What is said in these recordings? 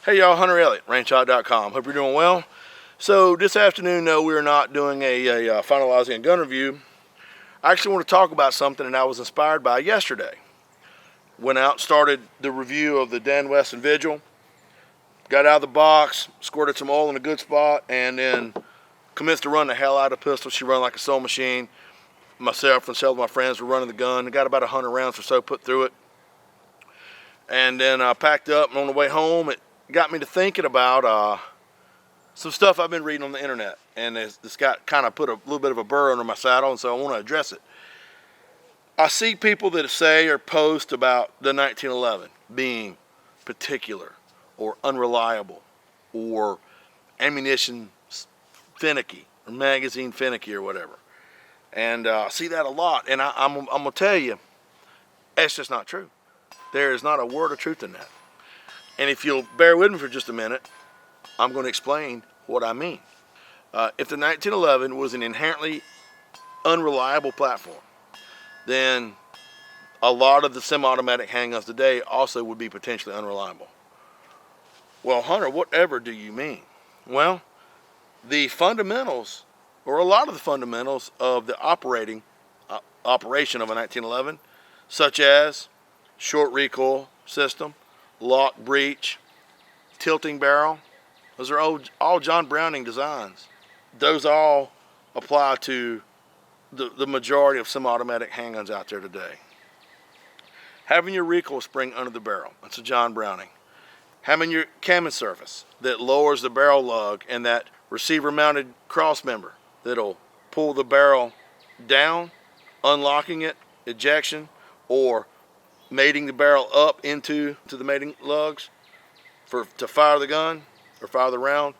Hey y'all, Hunter Elliott, rangehot.com. Hope you're doing well. So this afternoon, no, we're not doing a finalizing a gun review. I actually want to talk about something that I was inspired by yesterday. Went out, started the review of the Dan Wesson Vigil, got out of the box, squirted some oil in a good spot, and then commenced to run the hell out of the pistol. She run like a sewing machine. Myself and several of my friends were running the gun. Got about 100 rounds or so put through it. And then I packed up, and on the way home, it got me to thinking about some stuff I've been reading on the internet, and it's got kind of put a little bit of a burr under my saddle, and so I want to address it. I see people that say or post about the 1911 being particular or unreliable or ammunition finicky or magazine finicky or whatever, and I see that a lot, and I'm going to tell you, that's just not true. There is not a word of truth in that. And if you'll bear with me for just a minute, I'm going to explain what I mean. If the 1911 was an inherently unreliable platform, then a lot of the semi-automatic handguns today also would be potentially unreliable. Well, Hunter, whatever do you mean? Well, the fundamentals, or a lot of the fundamentals of the operation of a 1911, such as short recoil system, lock breech, tilting barrel, those are all John Browning designs. Those all apply to the majority of semi-automatic handguns out there today. Having your recoil spring under the barrel, that's a John Browning. Having your cam surface that lowers the barrel lug and that receiver-mounted cross member that'll pull the barrel down, unlocking it, ejection, or mating the barrel up into the mating lugs to fire the gun or fire the round.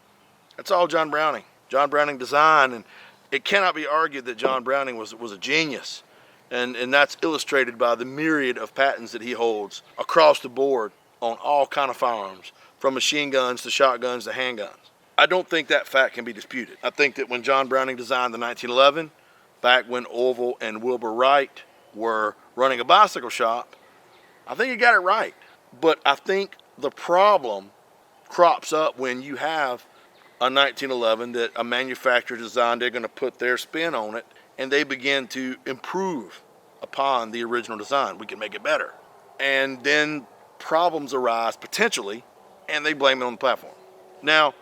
That's all John Browning. John Browning design, and it cannot be argued that John Browning was a genius, and that's illustrated by the myriad of patents that he holds across the board on all kind of firearms, from machine guns to shotguns to handguns. I don't think that fact can be disputed. I think that when John Browning designed the 1911, back when Orville and Wilbur Wright were running a bicycle shop, I think he got it right. But I think the problem crops up when you have a 1911 that a manufacturer designed, they're going to put their spin on it, and they begin to improve upon the original design. We can make it better. And then problems arise potentially, and they blame it on the platform. Now,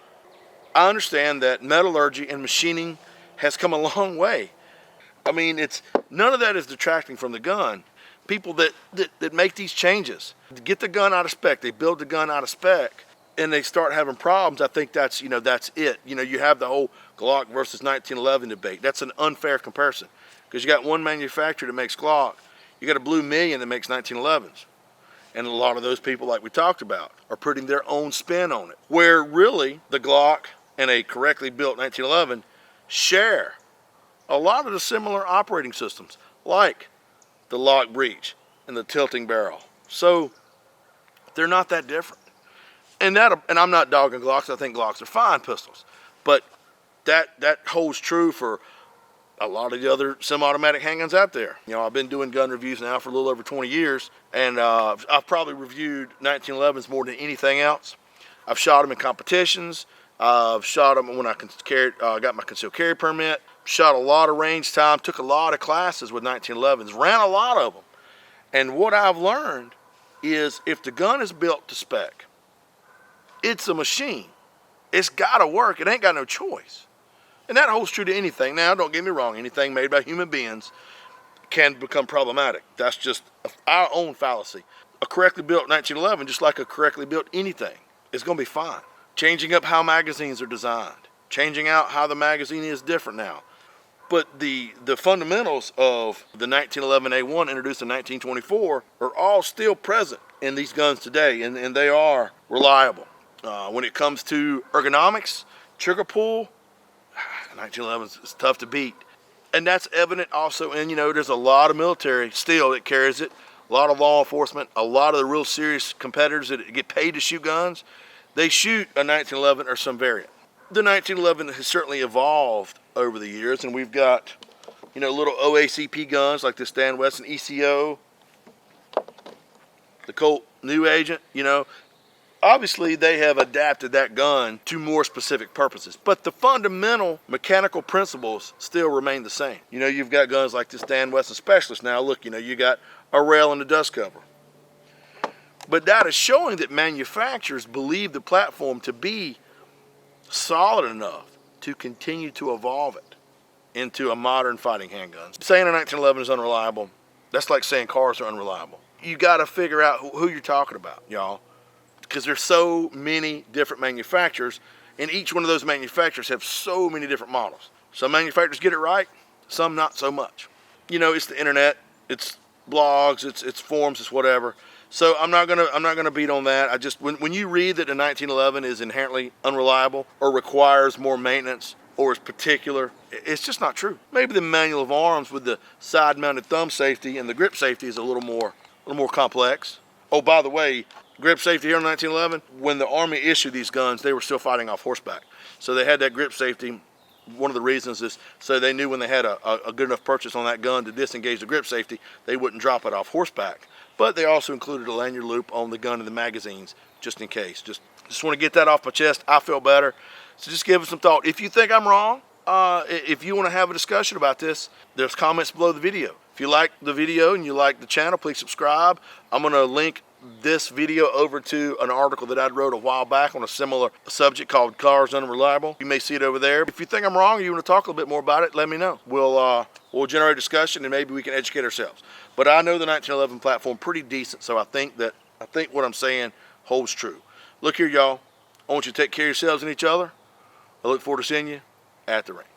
I understand that metallurgy and machining has come a long way. I mean, none of that is detracting from the gun. People that make these changes, get the gun out of spec, they build the gun out of spec, and they start having problems. I think that's it. You have the whole Glock versus 1911 debate. That's an unfair comparison, because you got one manufacturer that makes Glock, you got a Blue Million that makes 1911s, and a lot of those people, like we talked about, are putting their own spin on it, where really the Glock and a correctly built 1911 share a lot of the similar operating systems, like the lock breech and the tilting barrel. So they're not that different. And I'm not dogging Glocks. I think Glocks are fine pistols. But that holds true for a lot of the other semi-automatic handguns out there. I've been doing gun reviews now for a little over 20 years, and I've probably reviewed 1911s more than anything else. I've shot them in competitions. I've shot them when I got my concealed carry permit. Shot a lot of range time, took a lot of classes with 1911s, ran a lot of them. And what I've learned is if the gun is built to spec, it's a machine. It's got to work. It ain't got no choice. And that holds true to anything. Now, don't get me wrong. Anything made by human beings can become problematic. That's just our own fallacy. A correctly built 1911, just like a correctly built anything, is going to be fine. Changing up how magazines are designed. Changing out how the magazine is different now. But the fundamentals of the 1911A1 introduced in 1924 are all still present in these guns today, and they are reliable. When it comes to ergonomics, trigger pull, 1911 is tough to beat. And that's evident also in, there's a lot of military still that carries it, a lot of law enforcement, a lot of the real serious competitors that get paid to shoot guns, they shoot a 1911 or some variant. The 1911 has certainly evolved over the years, and we've got, little OACP guns like this Dan Wesson ECO, the Colt New Agent, Obviously, they have adapted that gun to more specific purposes, but the fundamental mechanical principles still remain the same. You know, you've got guns like this Dan Wesson Specialist now. Look, you know, you got a rail and a dust cover. But that is showing that manufacturers believe the platform to be solid enough to continue to evolve it into a modern fighting handgun. Saying a 1911 is unreliable, that's like saying cars are unreliable. You got to figure out who you're talking about, y'all, because there's so many different manufacturers, and each one of those manufacturers have so many different models. Some manufacturers get it right, some not so much. You know, it's the internet, it's blogs, it's forums, it's whatever. So I'm not gonna beat on that. I just when you read that a 1911 is inherently unreliable or requires more maintenance or is particular, it's just not true. Maybe the manual of arms with the side-mounted thumb safety and the grip safety is a little more complex. Oh, by the way, grip safety here in 1911, when the Army issued these guns, they were still fighting off horseback. So they had that grip safety. One of the reasons is so they knew when they had a good enough purchase on that gun to disengage the grip safety, they wouldn't drop it off horseback. But they also included a lanyard loop on the gun and the magazines, just in case. Just want to get that off my chest. I feel better. So just give it some thought. If you think I'm wrong, if you want to have a discussion about this, there's comments below the video. If you like the video and you like the channel, please subscribe. I'm going to link this video over to an article that I wrote a while back on a similar subject called Cars Unreliable. You may see it over there. If you think I'm wrong or you want to talk a little bit more about it, let me know. We'll generate a discussion and maybe we can educate ourselves. But I know the 1911 platform pretty decent, so I think what I'm saying holds true. Look here, y'all. I want you to take care of yourselves and each other. I look forward to seeing you at the range.